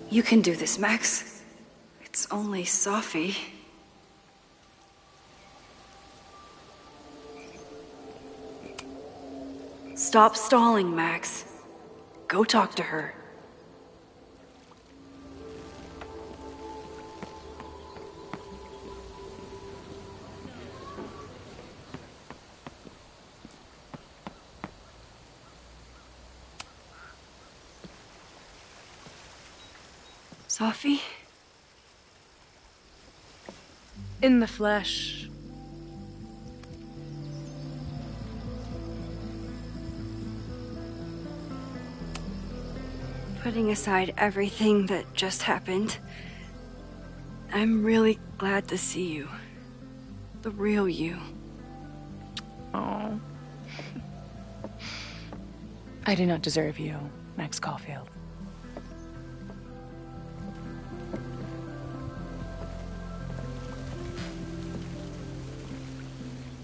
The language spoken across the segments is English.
You can do this, Max. It's only Sophie. Stop stalling, Max. Go talk to her. Sophie? In the flesh. Putting aside everything that just happened, I'm really glad to see you. The real you. Oh. I do not deserve you, Max Caulfield.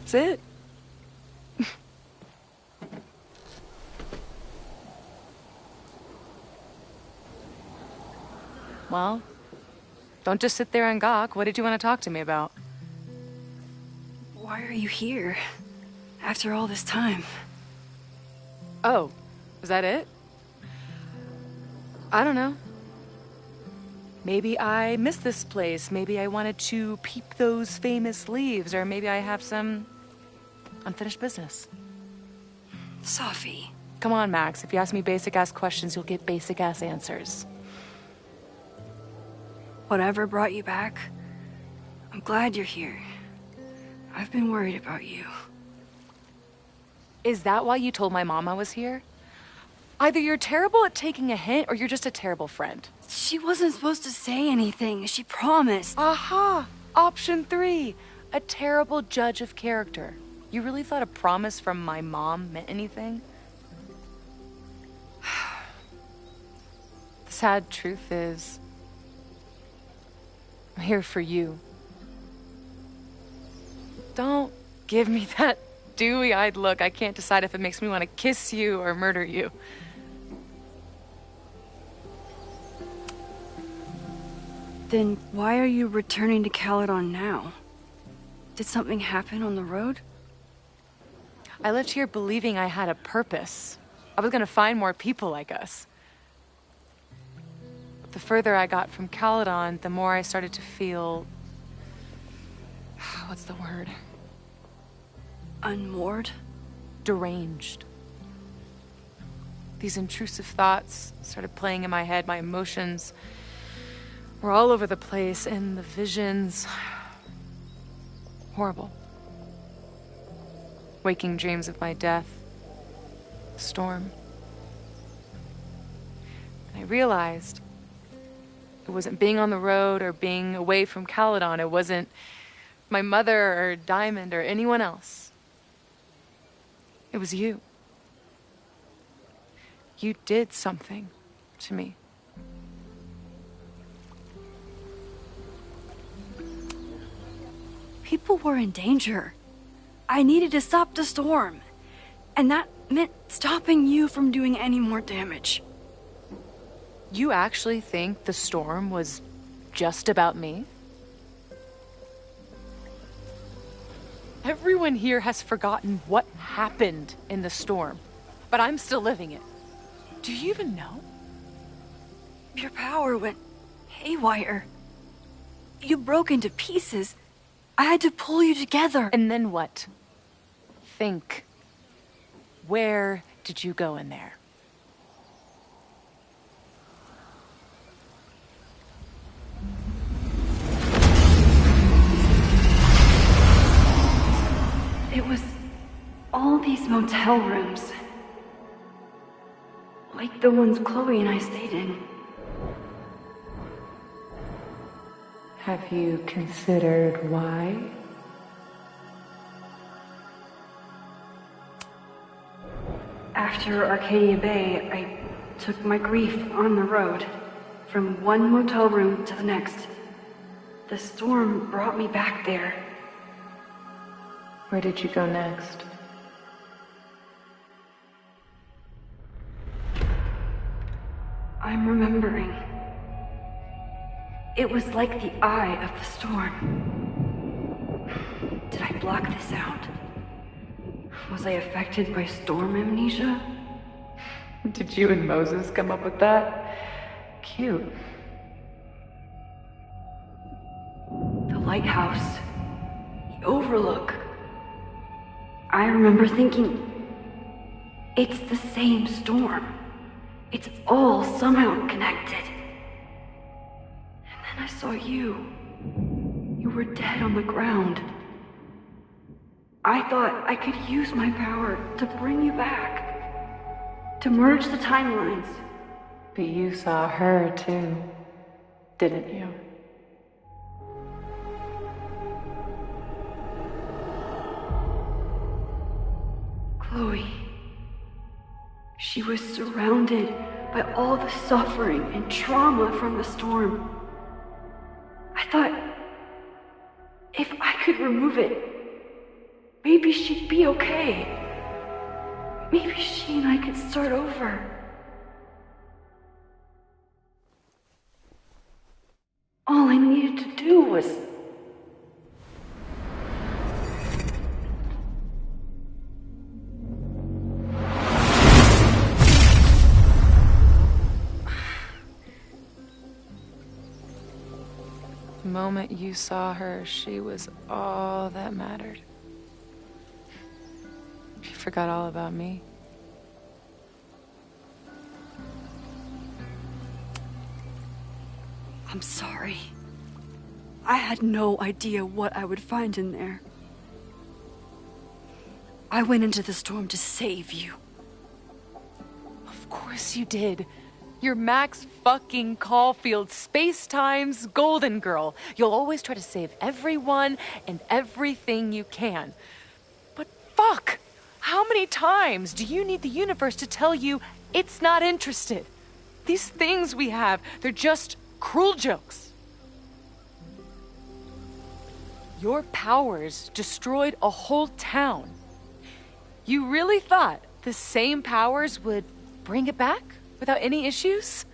That's it. Well, don't just sit there and gawk. What did you want to talk to me about? Why are you here? After all this time? Oh, is that it? I don't know. Maybe I miss this place. Maybe I wanted to peep those famous leaves, or maybe I have some unfinished business. Sophie. Come on, Max. If you ask me basic-ass questions, you'll get basic-ass answers. Whatever brought you back, I'm glad you're here. I've been worried about you. Is that why you told my mom I was here? Either you're terrible at taking a hint, or you're just a terrible friend. She wasn't supposed to say anything. She promised. Aha! Option 3. A terrible judge of character. You really thought a promise from my mom meant anything? The sad truth is, I'm here for you. Don't give me that dewy-eyed look. I can't decide if it makes me want to kiss you or murder you. Then why are you returning to Caledon now? Did something happen on the road? I left here believing I had a purpose. I was gonna find more people like us. But the further I got from Caledon, the more I started to feel... what's the word? Unmoored? Deranged. These intrusive thoughts started playing in my head. My emotions were all over the place, and the visions... horrible. Waking dreams of my death. A storm. And I realized it wasn't being on the road or being away from Caledon. It wasn't my mother or Diamond or anyone else. It was you. You did something to me. People were in danger. I needed to stop the storm. And that meant stopping you from doing any more damage. You actually think the storm was just about me? Everyone here has forgotten what happened in the storm, but I'm still living it. Do you even know? Your power went haywire. You broke into pieces. I had to pull you together. And then what? Think. Where did you go in there? It was all these motel rooms. Like the ones Chloe and I stayed in. Have you considered why? After Arcadia Bay, I took my grief on the road, from one motel room to the next. The storm brought me back there. Where did you go next? I'm remembering. It was like the eye of the storm. Did I block this out? Was I affected by storm amnesia? Did you and Moses come up with that? Cute. The lighthouse. The overlook. I remember thinking, it's the same storm. It's all somehow connected. And then I saw you. You were dead on the ground. I thought I could use my power to bring you back. To merge the timelines. But you saw her too, didn't you? Chloe. She was surrounded by all the suffering and trauma from the storm. I thought, if I could remove it, maybe she'd be okay. Maybe she and I could start over. All I needed to do was... The moment you saw her, she was all that mattered. She forgot all about me. I'm sorry. I had no idea what I would find in there. I went into the storm to save you. Of course you did. You're Max fucking Caulfield, Space-Time's golden girl. You'll always try to save everyone and everything you can. But fuck! How many times do you need the universe to tell you it's not interested? These things we have, they're just cruel jokes. Your powers destroyed a whole town. You really thought the same powers would bring it back without any issues?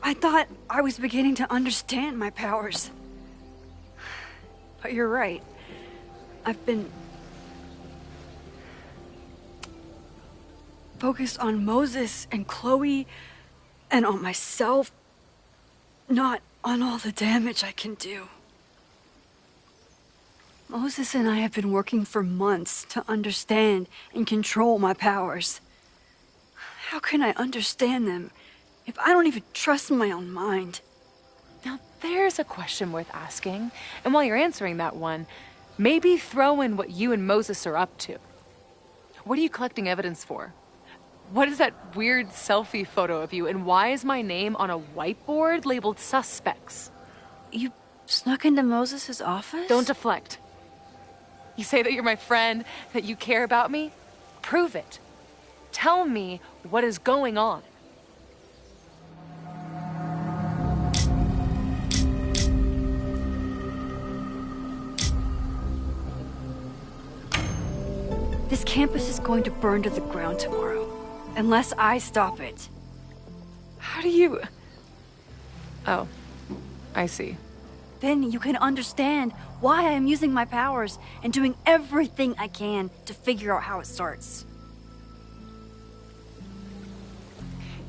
I thought I was beginning to understand my powers. But you're right. I've been focused on Moses and Chloe and on myself, not on all the damage I can do. Moses and I have been working for months to understand and control my powers. How can I understand them if I don't even trust my own mind? Now there's a question worth asking. And while you're answering that one, maybe throw in what you and Moses are up to. What are you collecting evidence for? What is that weird selfie photo of you, and why is my name on a whiteboard labeled suspects? You snuck into Moses' office? Don't deflect. You say that you're my friend, that you care about me? Prove it. Tell me what is going on. This campus is going to burn to the ground tomorrow, unless I stop it. How do you... Oh, I see. Then you can understand why I am using my powers and doing everything I can to figure out how it starts.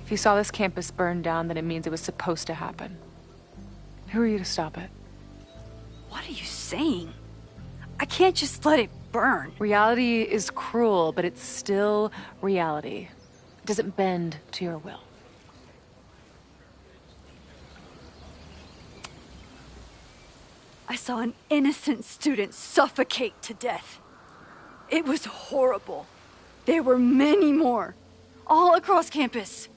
If you saw this campus burn down, then it means it was supposed to happen. Who are you to stop it? What are you saying? I can't just let it burn. Reality is cruel, but it's still reality. It doesn't bend to your will. I saw an innocent student suffocate to death. It was horrible. There were many more, all across campus.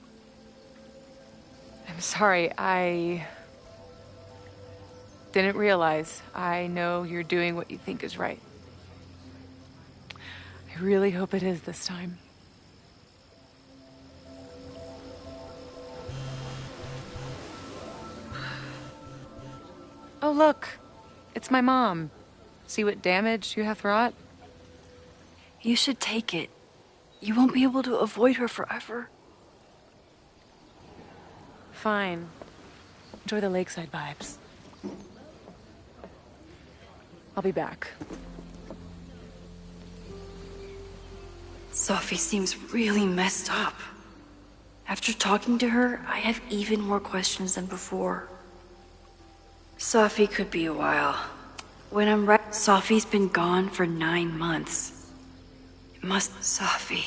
I'm sorry, I didn't realize. I know you're doing what you think is right. I really hope it is this time. Oh, look. It's my mom. See what damage you have wrought? You should take it. You won't be able to avoid her forever. Fine. Enjoy the lakeside vibes. I'll be back. Sophie seems really messed up. After talking to her, I have even more questions than before. Sophie could be a while. When I'm right, Sophie's been gone for 9 months. It must... Sophie...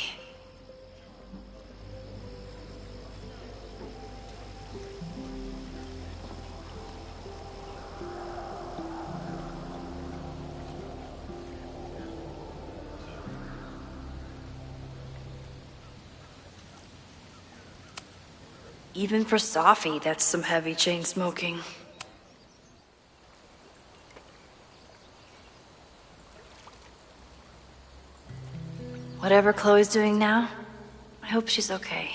Even for Sophie, that's some heavy chain smoking. Whatever Chloe's doing now, I hope she's okay.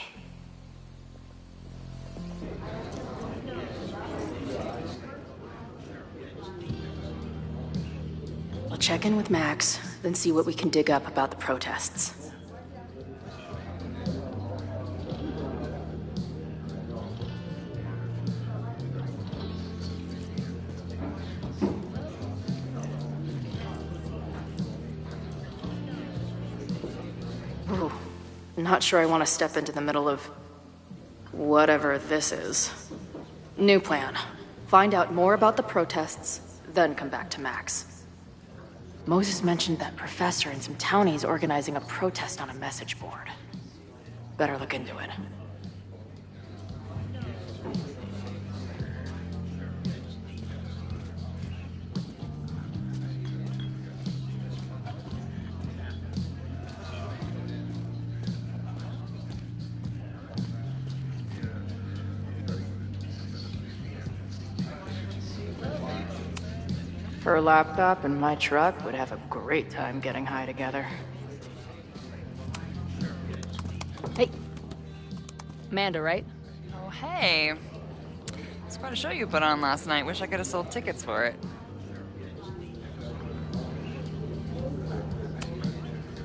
I'll check in with Max, then see what we can dig up about the protests. Ooh, not sure I want to step into the middle of whatever this is. New plan. Find out more about the protests, then come back to Max. Moses mentioned that professor and some townies organizing a protest on a message board. Better look into it. Her laptop and my truck would have a great time getting high together. Hey. Amanda, right? Oh, hey. It's quite a show you put on last night. Wish I could have sold tickets for it.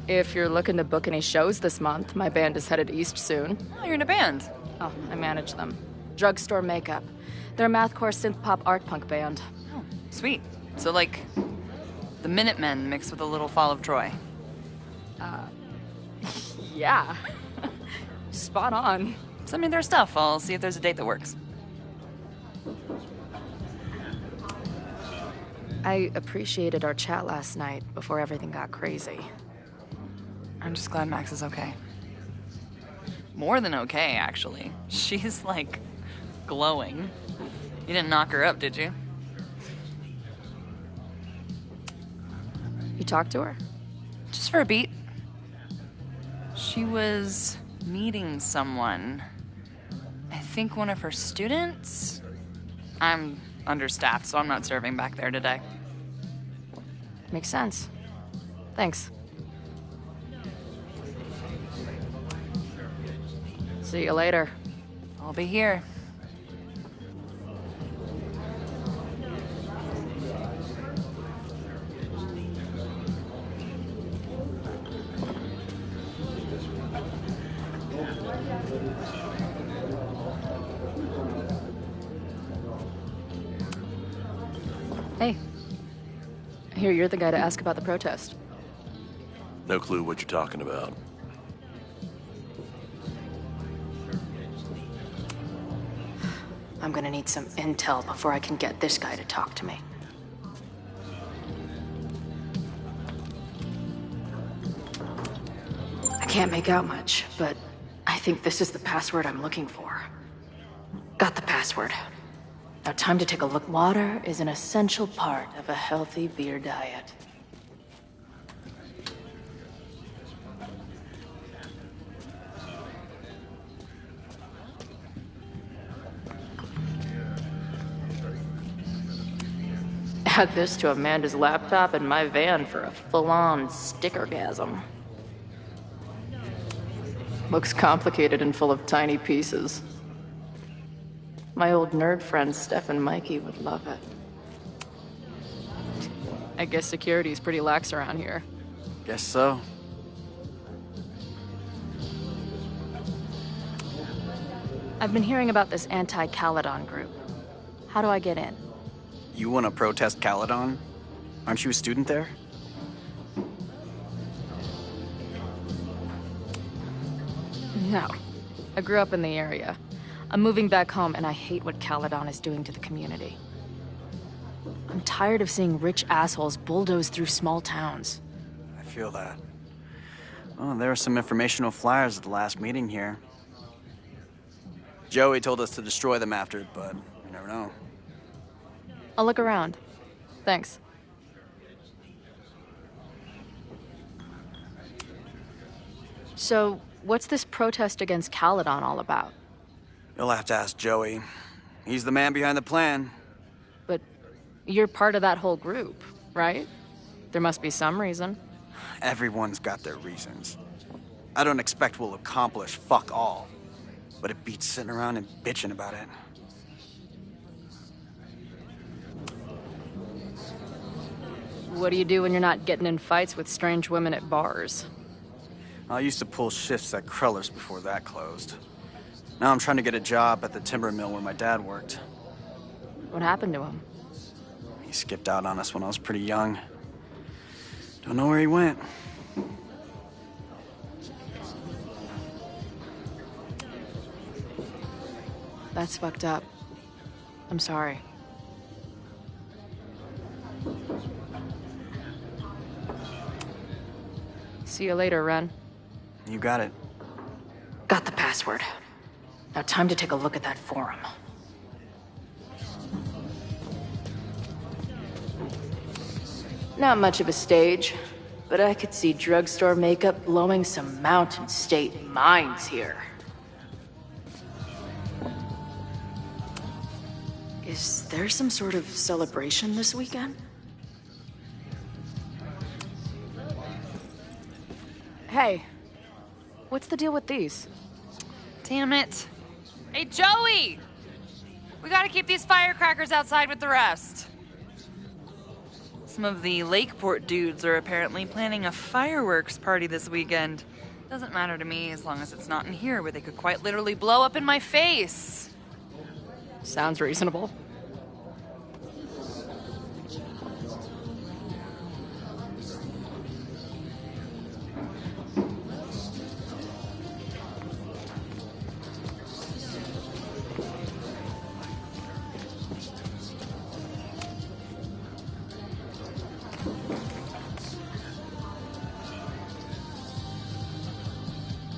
If you're looking to book any shows this month, my band is headed east soon. Oh, you're in a band. Oh, I manage them. Drugstore Makeup. They're a mathcore synth-pop art punk band. Oh, sweet. So, like, the Minutemen mixed with a little Fall of Troy. Yeah. Spot on. Send me their stuff. I'll see if there's a date that works. I appreciated our chat last night before everything got crazy. I'm just glad Max is okay. More than okay, actually. She's, like, glowing. You didn't knock her up, did you? You talked to her? Just for a beat. She was meeting someone. I think one of her students? I'm understaffed, so I'm not serving back there today. Makes sense. Thanks. See you later. I'll be here. Hey. I hear you're the guy to ask about the protest. No clue what you're talking about. I'm gonna need some intel before I can get this guy to talk to me. I can't make out much, but I think this is the password I'm looking for. Got the password. Now time to take a look. Water is an essential part of a healthy beer diet. Add this to Amanda's laptop and my van for a full-on stickergasm. Looks complicated and full of tiny pieces. My old nerd friends Steph and Mikey would love it. I guess security's pretty lax around here. Guess so. I've been hearing about this anti-Caledon group. How do I get in? You want to protest Caledon? Aren't you a student there? No. I grew up in the area. I'm moving back home, and I hate what Caledon is doing to the community. I'm tired of seeing rich assholes bulldoze through small towns. I feel that. Oh, there were some informational flyers at the last meeting here. Joey told us to destroy them after, but you never know. I'll look around. Thanks. So, what's this protest against Caledon all about? You'll have to ask Joey. He's the man behind the plan. But you're part of that whole group, right? There must be some reason. Everyone's got their reasons. I don't expect we'll accomplish fuck all, but it beats sitting around and bitching about it. What do you do when you're not getting in fights with strange women at bars? I used to pull shifts at Kreller's before that closed. Now I'm trying to get a job at the timber mill where my dad worked. What happened to him? He skipped out on us when I was pretty young. Don't know where he went. That's fucked up. I'm sorry. See you later, Ren. You got it. Got the password. Now time to take a look at that forum. Not much of a stage, but I could see drugstore makeup blowing some Mountain State minds here. Is there some sort of celebration this weekend? Hey, what's the deal with these? Damn it. Hey, Joey! We gotta keep these firecrackers outside with the rest. Some of the Lakeport dudes are apparently planning a fireworks party this weekend. Doesn't matter to me as long as it's not in here where they could quite literally blow up in my face. Sounds reasonable.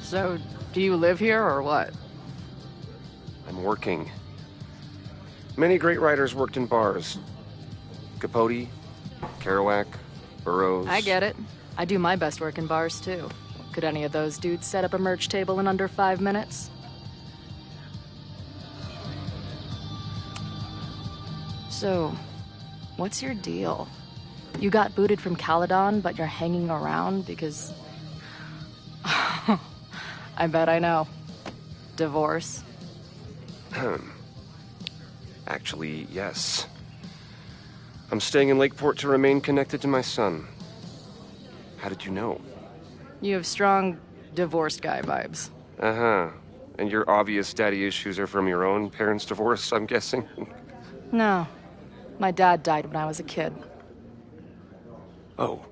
So, do you live here or what? I'm working. Many great writers worked in bars. Capote, Kerouac, Burroughs. I get it. I do my best work in bars, too. Could any of those dudes set up a merch table in under 5 minutes? So, what's your deal? You got booted from Caledon, but you're hanging around because... I bet I know. Divorce? Actually, yes. I'm staying in Lakeport to remain connected to my son. How did you know? You have strong divorced guy vibes. Uh-huh. And your obvious daddy issues are from your own parents' divorce, I'm guessing? No. My dad died when I was a kid. Oh.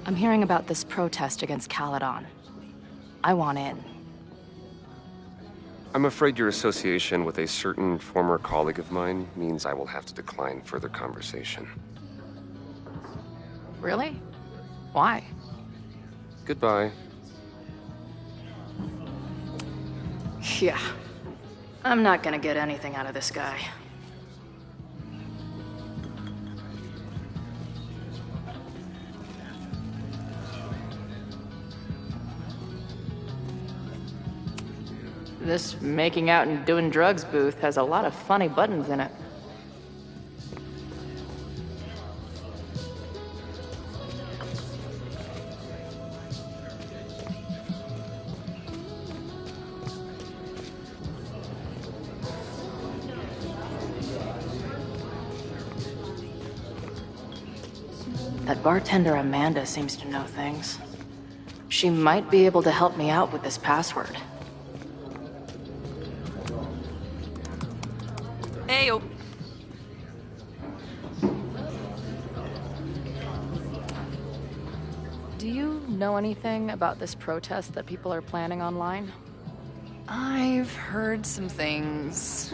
I'm hearing about this protest against Caledon. I want in. I'm afraid your association with a certain former colleague of mine means I will have to decline further conversation. Really? Why? Goodbye. Yeah. I'm not gonna get anything out of this guy. This making out and doing drugs booth has a lot of funny buttons in it. That bartender Amanda seems to know things. She might be able to help me out with this password. Ayo. Do you know anything about this protest that people are planning online? I've heard some things.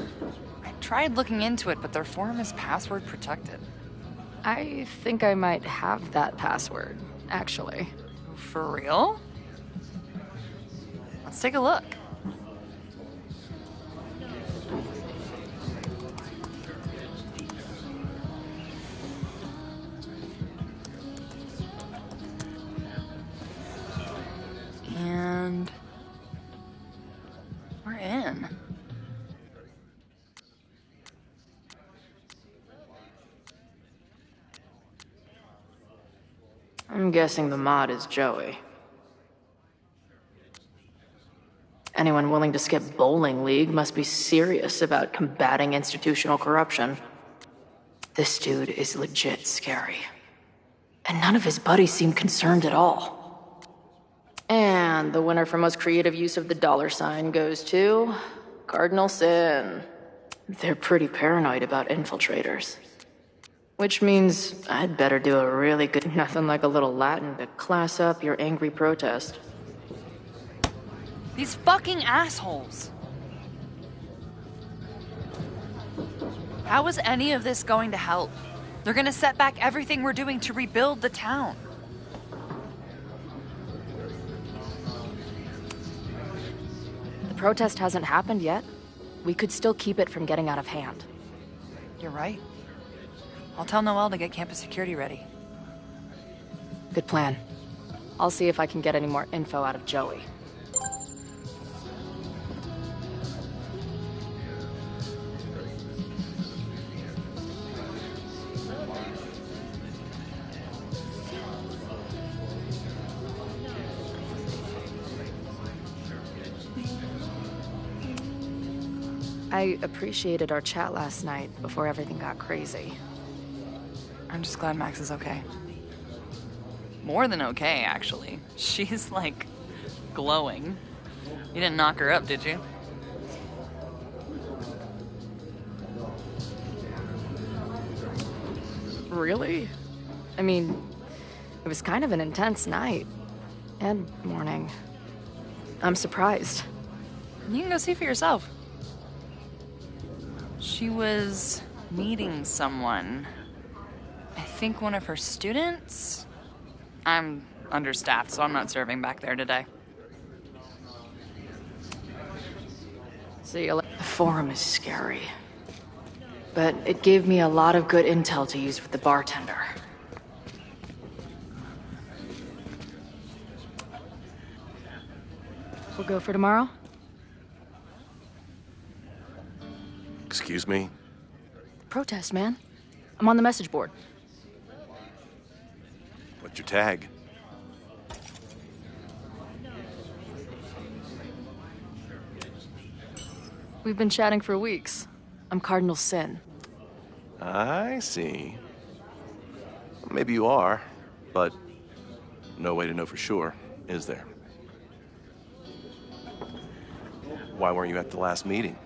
I tried looking into it, but their forum is password protected. I think I might have that password, actually. For real? Let's take a look. And we're in. I'm guessing the mod is Joey. Anyone willing to skip bowling league must be serious about combating institutional corruption. This dude is legit scary. And none of his buddies seem concerned at all. And the winner for most creative use of the $sign goes to Cardinal Sin. They're pretty paranoid about infiltrators. Which means I'd better do a really good nothing like a little Latin to class up your angry protest. These fucking assholes. How is any of this going to help? They're gonna set back everything we're doing to rebuild the town. The protest hasn't happened yet. We could still keep it from getting out of hand. You're right. I'll tell Noelle to get campus security ready. Good plan. I'll see if I can get any more info out of Joey. I appreciated our chat last night before everything got crazy. I'm just glad Max is okay. More than okay, actually. She's, like, glowing. You didn't knock her up, did you? Really? I mean, it was kind of an intense night. And morning. I'm surprised. You can go see for yourself. She was meeting someone. I think one of her students? I'm understaffed, so I'm not serving back there today. See, the forum is scary. But it gave me a lot of good intel to use with the bartender. We'll go for tomorrow? Excuse me? Protest, man. I'm on the message board. What's your tag? We've been chatting for weeks. I'm Cardinal Sin. I see. Maybe you are, but no way to know for sure, is there? Why weren't you at the last meeting?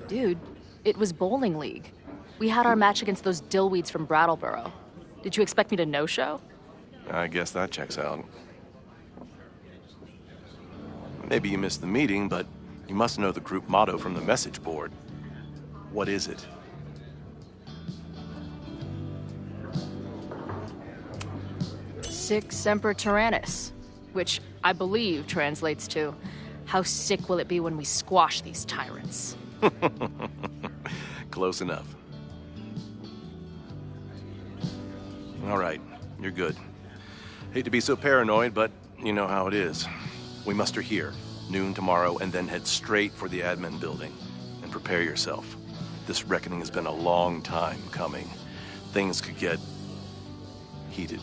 Dude, it was bowling league. We had our match against those dillweeds from Brattleboro. Did you expect me to no-show? I guess that checks out. Maybe you missed the meeting, but you must know the group motto from the message board. What is it? Sic Semper Tyrannis, which I believe translates to, how sick will it be when we squash these tyrants? Close enough. All right, you're good. Hate to be so paranoid, but you know how it is. We muster here, noon tomorrow, and then head straight for the admin building. And prepare yourself. This reckoning has been a long time coming. Things could get heated.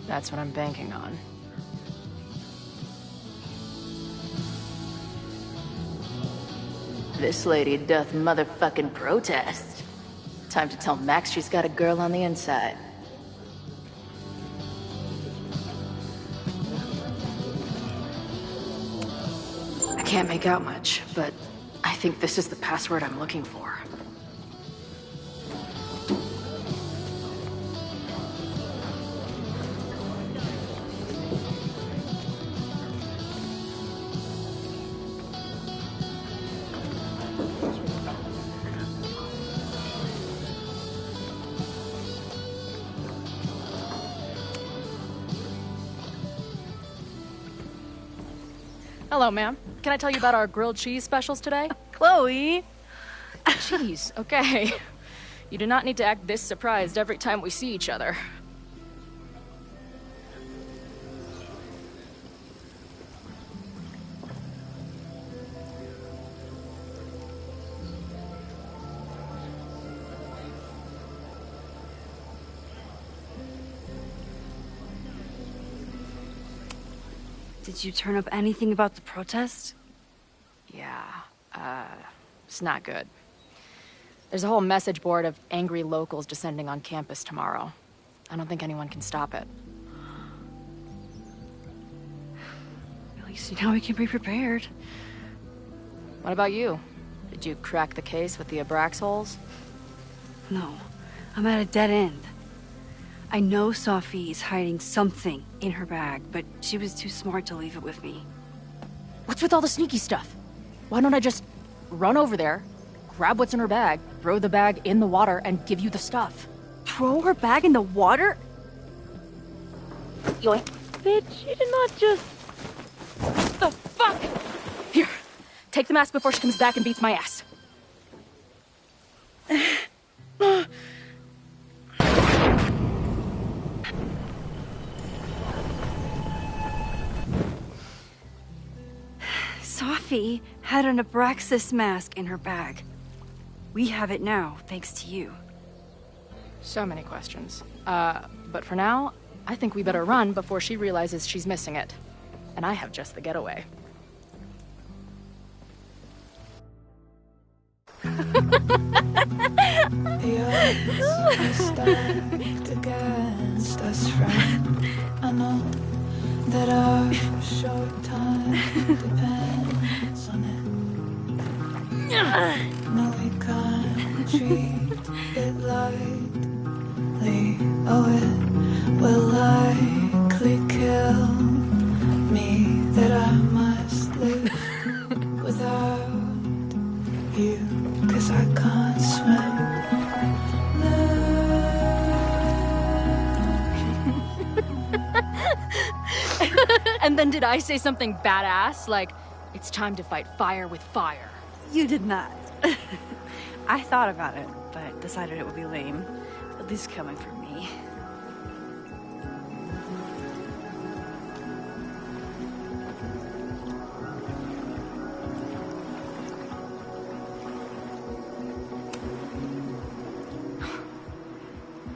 That's what I'm banking on. This lady doth motherfucking protest. Time to tell Max she's got a girl on the inside. I can't make out much, but I think this is the password I'm looking for. Hello, ma'am. Can I tell you about our grilled cheese specials today? Chloe! Cheese, okay. You do not need to act this surprised every time we see each other. Did you turn up anything about the protest? Yeah, it's not good. There's a whole message board of angry locals descending on campus tomorrow. I don't think anyone can stop it. At least you know we can be prepared. What about you? Did you crack the case with the Abrax holes? No, I'm at a dead end. I know Sophie is hiding something in her bag, but she was too smart to leave it with me. What's with all the sneaky stuff? Why don't I just run over there, grab what's in her bag, throw the bag in the water, and give you the stuff? Throw her bag in the water? Yoink. Bitch, you did not just... The fuck? Here, take the mask before she comes back and beats my ass. Sophie had an Abraxas mask in her bag. We have it now, thanks to you. So many questions. But for now, I think we better run before she realizes she's missing it. And I have just the getaway. The odds are stacked against us, friend. I know that our short time depends on it. No, we can't treat it lightly. Oh, it will likely kill me that I must live without you, 'cause I can't swim. And then did I say something badass? Like, it's time to fight fire with fire. You did not. I thought about it, but decided it would be lame. At least coming from me.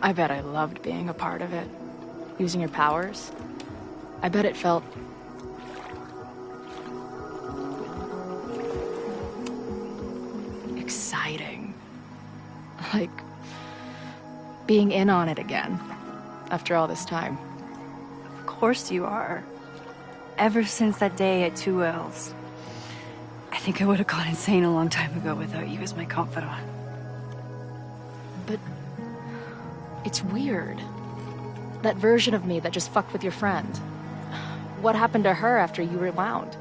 I bet I loved being a part of it. Using your powers. I bet it felt... exciting. Like... being in on it again. After all this time. Of course you are. Ever since that day at 2L's. I think I would have gone insane a long time ago without you as my confidant. But... it's weird. That version of me that just fucked with your friend. What happened to her after you rewound?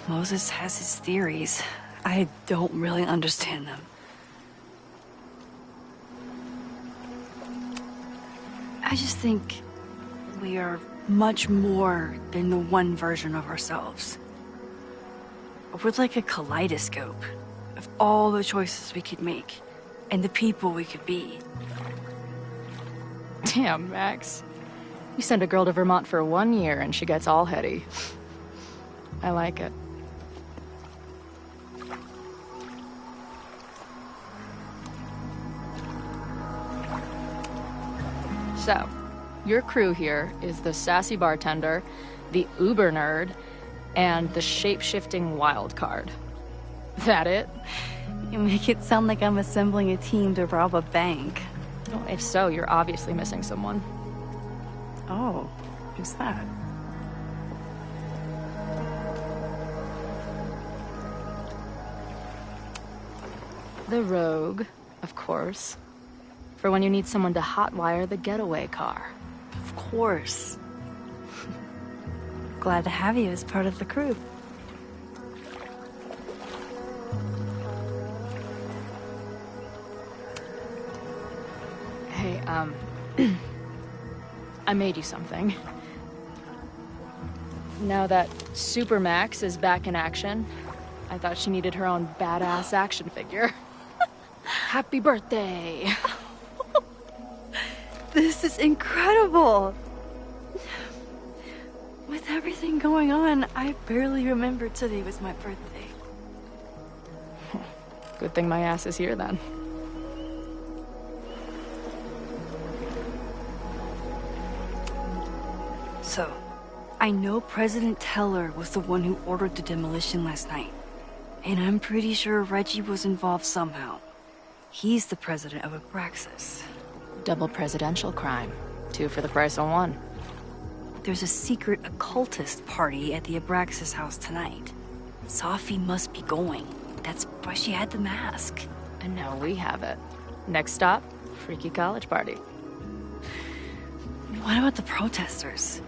Moses has his theories. I don't really understand them. I just think we are much more than the one version of ourselves. We're like a kaleidoscope of all the choices we could make and the people we could be. Damn, Max. You send a girl to Vermont for 1 year and she gets all heady. I like it. So, your crew here is the sassy bartender, the uber nerd, and the shape-shifting wild card. That it? You make it sound like I'm assembling a team to rob a bank. Well, if so, you're obviously missing someone. Oh, who's that? The Rogue, of course. For when you need someone to hotwire the getaway car. Of course. Glad to have you as part of the crew. Hey, I made you something. Now that Supermax is back in action, I thought she needed her own badass action figure. Happy birthday! This is incredible! With everything going on, I barely remember today was my birthday. Good thing my ass is here then. So, I know President Teller was the one who ordered the demolition last night. And I'm pretty sure Reggie was involved somehow. He's the president of Abraxas. Double presidential crime. 2 for the price of 1. There's a secret occultist party at the Abraxas house tonight. Sophie must be going. That's why she had the mask. And now we have it. Next stop, freaky college party. What about the protesters?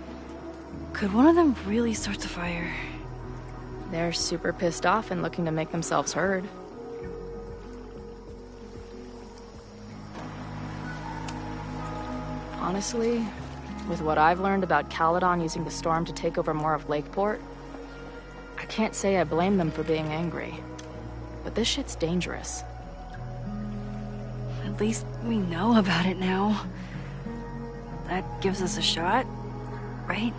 Could one of them really start the fire? They're super pissed off and looking to make themselves heard. Honestly, with what I've learned about Caledon using the storm to take over more of Lakeport, I can't say I blame them for being angry. But this shit's dangerous. At least we know about it now. That gives us a shot, right?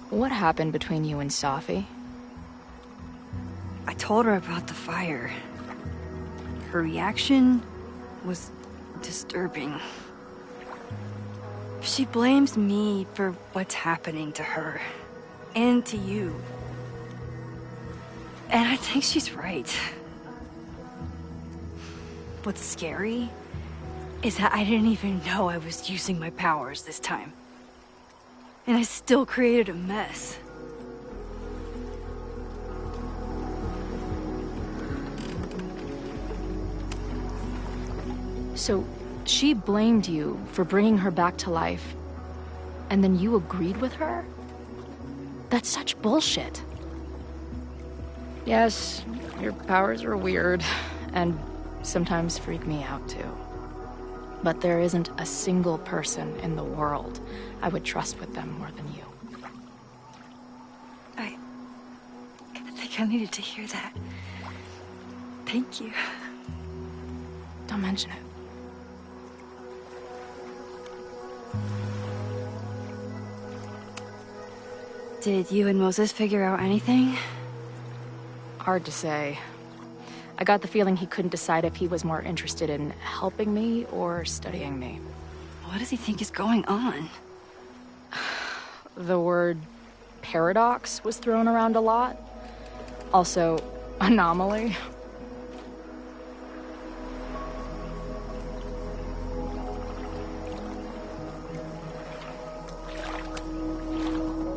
What happened between you and Sophie? I told her about the fire. Her reaction was disturbing. She blames me for what's happening to her. And to you. And I think she's right. What's scary is that I didn't even know I was using my powers this time. And I still created a mess. So, she blamed you for bringing her back to life, and then you agreed with her? That's such bullshit. Yes, your powers are weird, and sometimes freak me out too. But there isn't a single person in the world I would trust with them more than you. I think I needed to hear that. Thank you. Don't mention it. Did you and Moses figure out anything? Hard to say. I got the feeling he couldn't decide if he was more interested in helping me or studying me. What does he think is going on? The word paradox was thrown around a lot. Also, anomaly.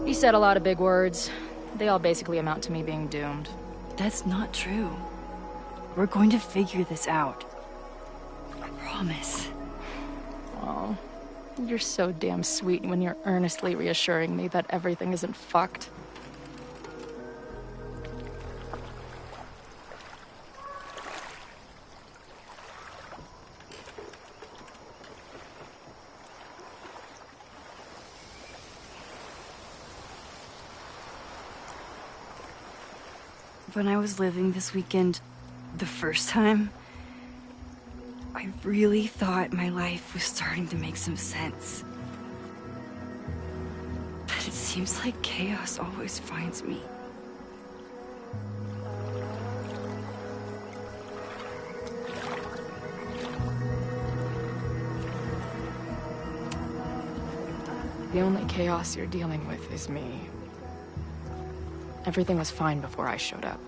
He said a lot of big words. They all basically amount to me being doomed. That's not true. We're going to figure this out. I promise. Oh, you're so damn sweet when you're earnestly reassuring me that everything isn't fucked. When I was living this weekend, the first time, I really thought my life was starting to make some sense. But it seems like chaos always finds me. The only chaos you're dealing with is me. Everything was fine before I showed up.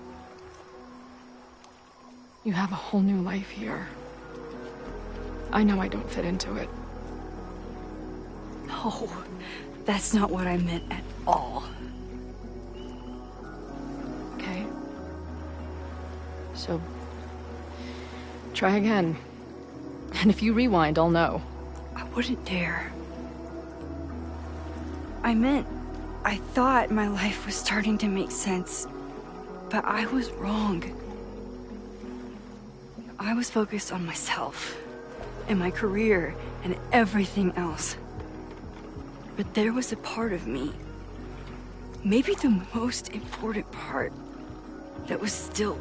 You have a whole new life here. I know I don't fit into it. No, that's not what I meant at all. Okay. So, try again. And if you rewind, I'll know. I wouldn't dare. I thought my life was starting to make sense, but I was wrong. I was focused on myself, and my career, and everything else. But there was a part of me, maybe the most important part, that was still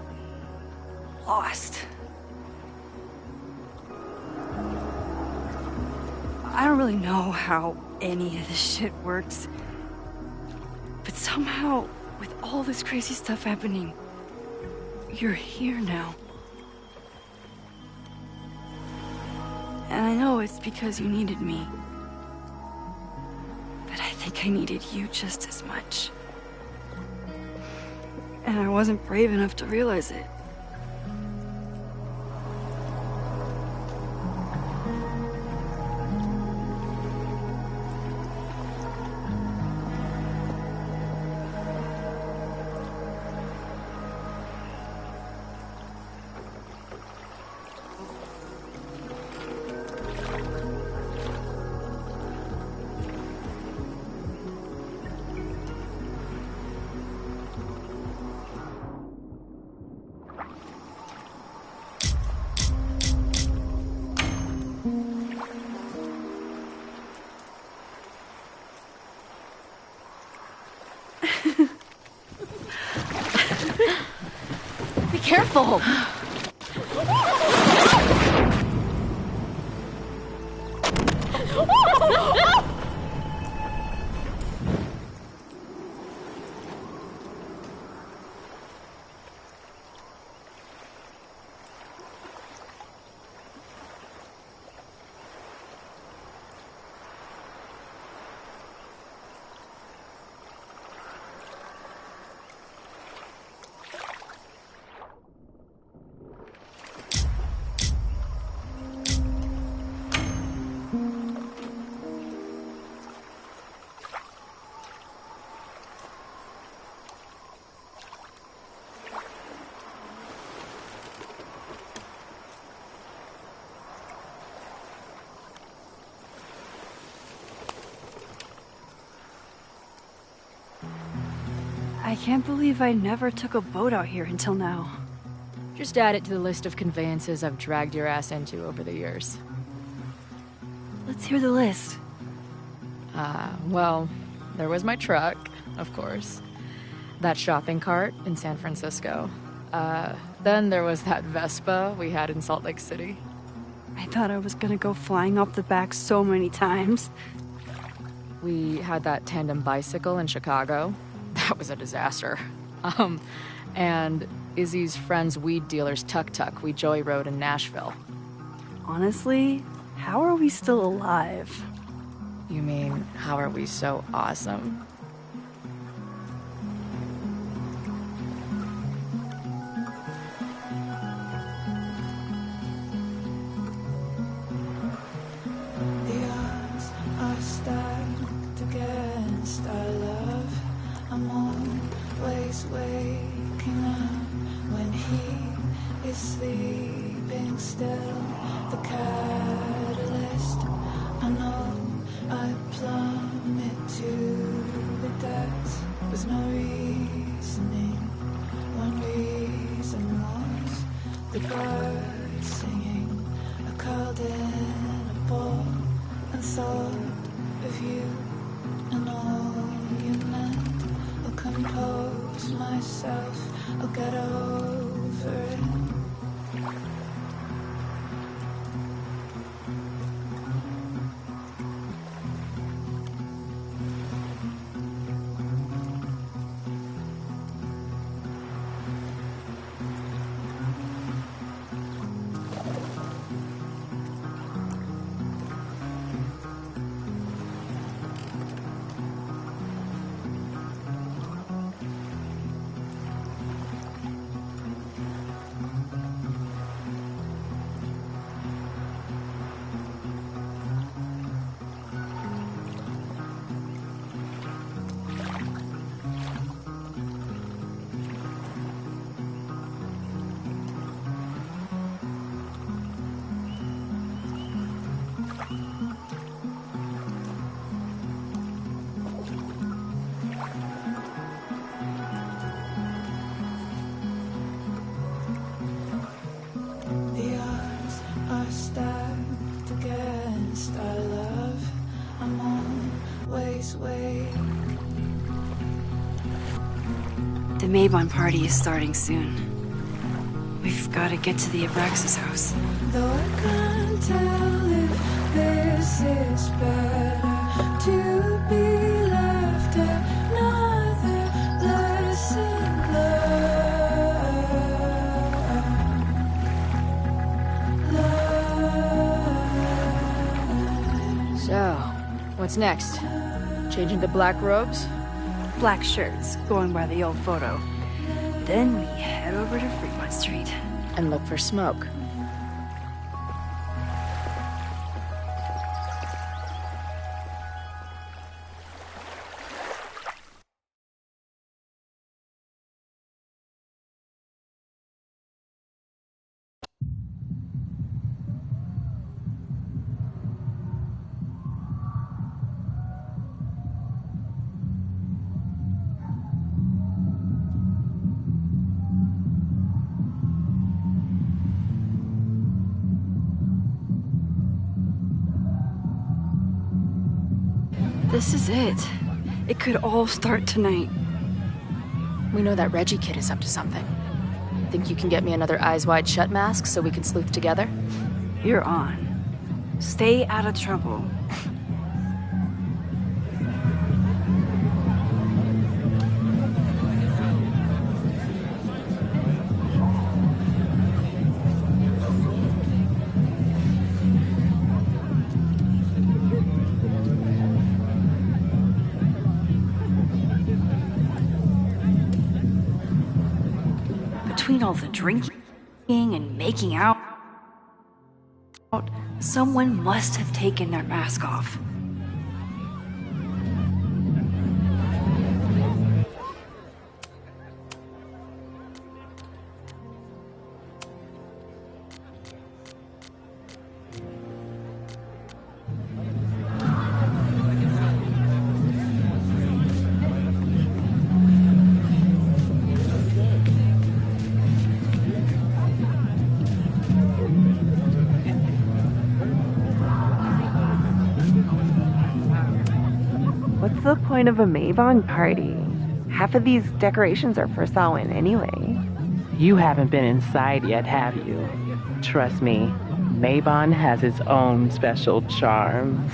lost. I don't really know how any of this shit works, but somehow, with all this crazy stuff happening, you're here now. And I know it's because you needed me. But I think I needed you just as much. And I wasn't brave enough to realize it. Be careful! I can't believe I never took a boat out here until now. Just add it to the list of conveyances I've dragged your ass into over the years. Let's hear the list. Well, there was my truck, of course. That shopping cart in San Francisco. Then there was that Vespa we had in Salt Lake City. I thought I was gonna go flying off the back so many times. We had that tandem bicycle in Chicago. That was a disaster. And Izzy's friend's weed dealer's tuk-tuk we joy rode in Nashville. Honestly, how are we still alive? You mean, how are we so awesome? The odds are stacked against our love. I'm always waking up when he is sleeping still. The catalyst, I know I plummet to the depths with no reasoning. One reason was the birds singing. I curled in a ball and thought of you and all you meant. I'll compose myself, I'll get over it. Mabon party is starting soon. We've got to get to the Abraxas house. Though I can't tell if this is better to be left another lesson learned. So, what's next? Changing to black robes? Black shirts, going by the old photo. Then we head over to Fremont Street. And look for smoke. This is it. It could all start tonight. We know that Reggie kid is up to something. Think you can get me another Eyes Wide Shut mask so we can sleuth together? You're on. Stay out of trouble. Between all the drinking and making out, someone must have taken their mask off. What's the point of a Mabon party? Half of these decorations are for Samhain anyway. You haven't been inside yet, have you? Trust me, Mabon has its own special charms.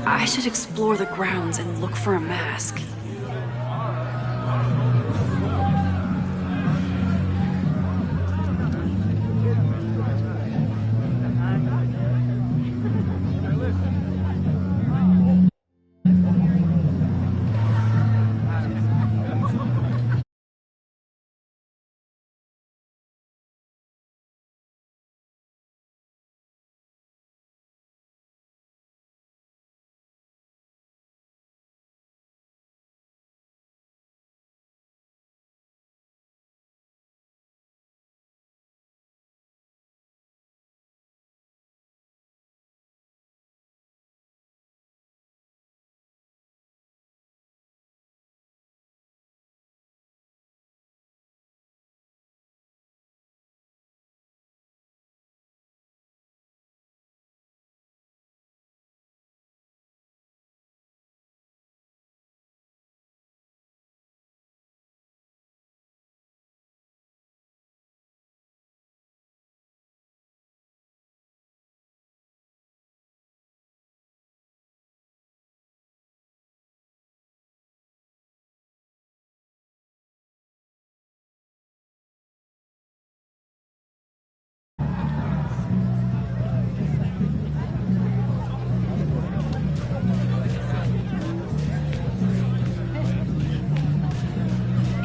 I should explore the grounds and look for a mask.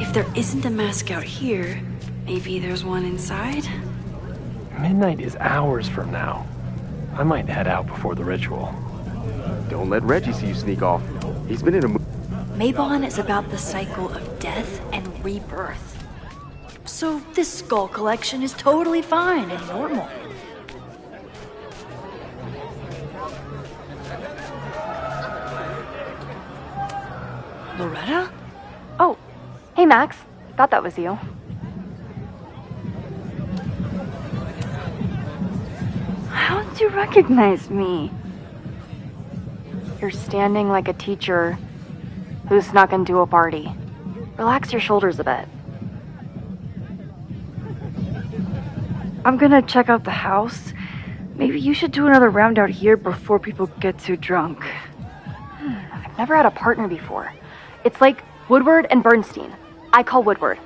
If there isn't a mask out here, maybe there's one inside? Midnight is hours from now. I might head out before the ritual. Don't let Reggie see you sneak off. He's been in a Mabon is about the cycle of death and rebirth. So this skull collection is totally fine and normal. Loretta? Oh, hey Max. Thought that was you. How'd you recognize me? You're standing like a teacher who snuck into a party. Relax your shoulders a bit. I'm gonna check out the house. Maybe you should do another round out here before people get too drunk. I've never had a partner before. It's like Woodward and Bernstein. I call Woodward.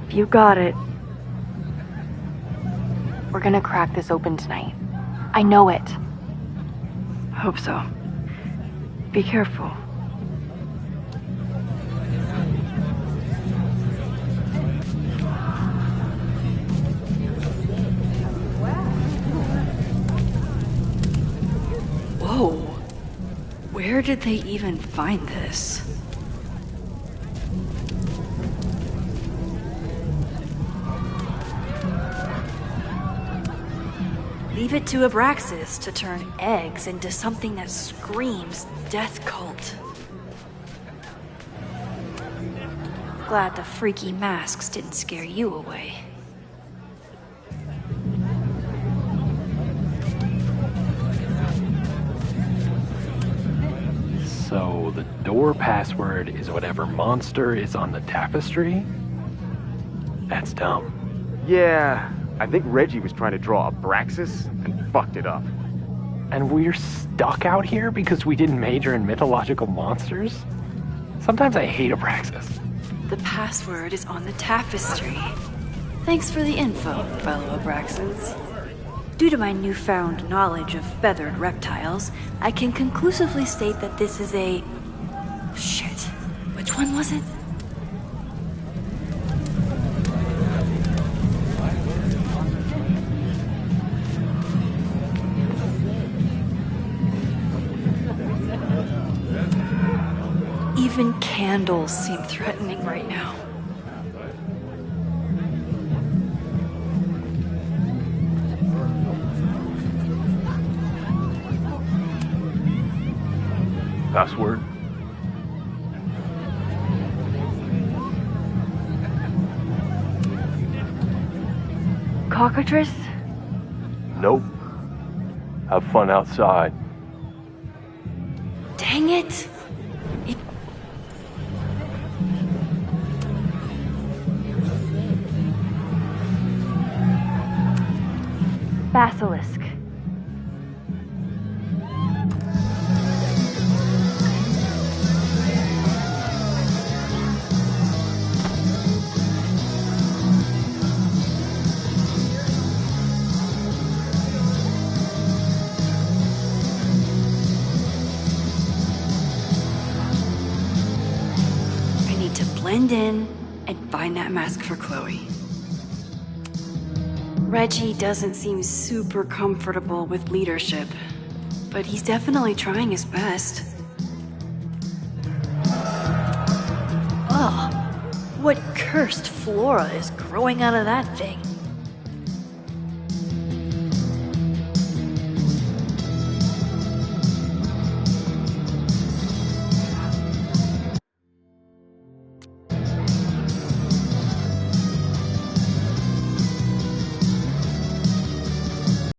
You got it. We're gonna crack this open tonight. I know it. Hope so. Be careful. Whoa. Where did they even find this? Leave it to Abraxas to turn eggs into something that screams death cult. Glad the freaky masks didn't scare you away. So the door password is whatever monster is on the tapestry? That's dumb. Yeah, I think Reggie was trying to draw Abraxas and fucked it up. And we're stuck out here because we didn't major in mythological monsters? Sometimes I hate Abraxas. The password is on the tapestry. Thanks for the info, fellow Abraxans. Due to my newfound knowledge of feathered reptiles, I can conclusively state that this is a... Shit. Which one was it? Even candles seem threatening right now. Password? Cockatrice? Nope. Have fun outside. Dang it! Basilisk. I need to blend in and find that mask for Chloe. Reggie doesn't seem super comfortable with leadership, but he's definitely trying his best. Ugh, what cursed flora is growing out of that thing?